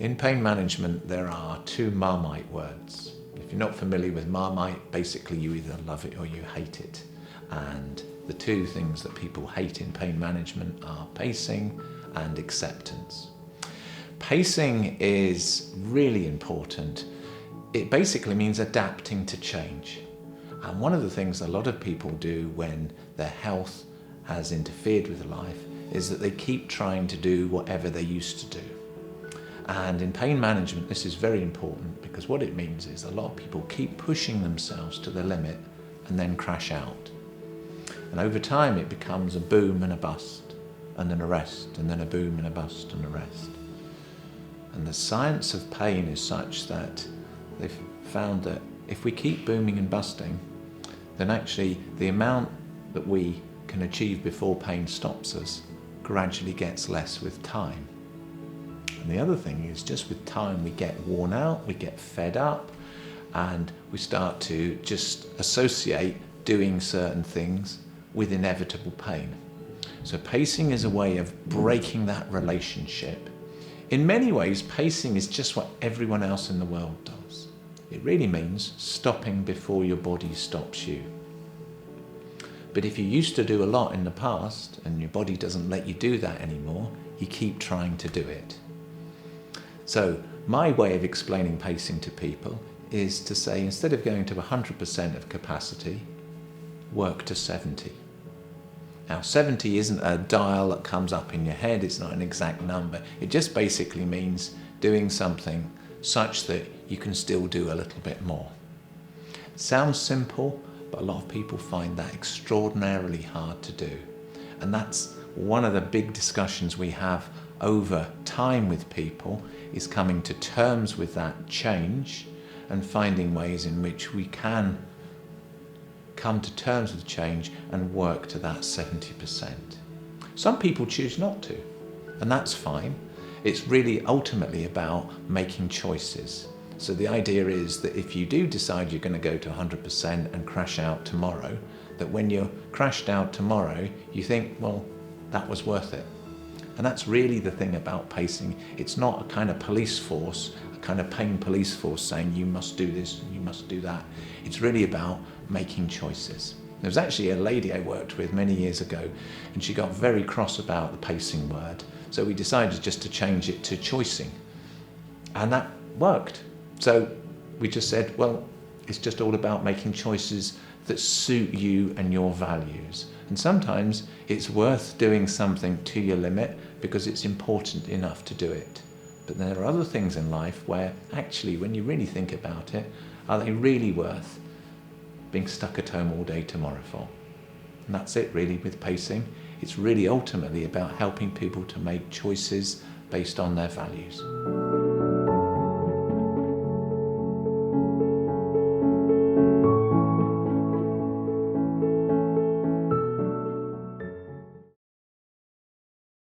In pain management, there are two Marmite words. If you're not familiar with Marmite, basically you either love it or you hate it. And the two things that people hate in pain management are pacing and acceptance. Pacing is really important. It basically means adapting to change. And one of the things a lot of people do when their health has interfered with life is that they keep trying to do whatever they used to do. And in pain management, this is very important because what it means is a lot of people keep pushing themselves to the limit and then crash out. And over time, it becomes a boom and a bust, and then a rest, and then a boom and a bust and a rest. And the science of pain is such that they've found that if we keep booming and busting, then actually the amount that we can achieve before pain stops us gradually gets less with time. And the other thing is, just with time, we get worn out, we get fed up, and we start to just associate doing certain things with inevitable pain. So pacing is a way of breaking that relationship. In many ways, pacing is just what everyone else in the world does. It really means stopping before your body stops you. But if you used to do a lot in the past and your body doesn't let you do that anymore, you keep trying to do it. So my way of explaining pacing to people is to say, instead of going to 100% of capacity, work to 70. Now 70 isn't a dial that comes up in your head, it's not an exact number. It just basically means doing something such that you can still do a little bit more. It sounds simple, but a lot of people find that extraordinarily hard to do. And that's one of the big discussions we have over time with people, is coming to terms with that change and finding ways in which we can come to terms with change and work to that 70%. Some people choose not to, and that's fine. It's really ultimately about making choices. So the idea is that if you do decide you're going to go to 100% and crash out tomorrow, that when you're crashed out tomorrow, you think, well, that was worth it. And that's really the thing about pacing. It's not a kind of police force, a kind of pain police force saying you must do this and you must do that. It's really about making choices. There was actually a lady I worked with many years ago, and she got very cross about the pacing word. So we decided just to change it to choicing. And that worked. So we just said, well, it's just all about making choices that suit you and your values. And sometimes it's worth doing something to your limit because it's important enough to do it. But there are other things in life where actually, when you really think about it, are they really worth being stuck at home all day tomorrow for? And that's it really with pacing. It's really ultimately about helping people to make choices based on their values.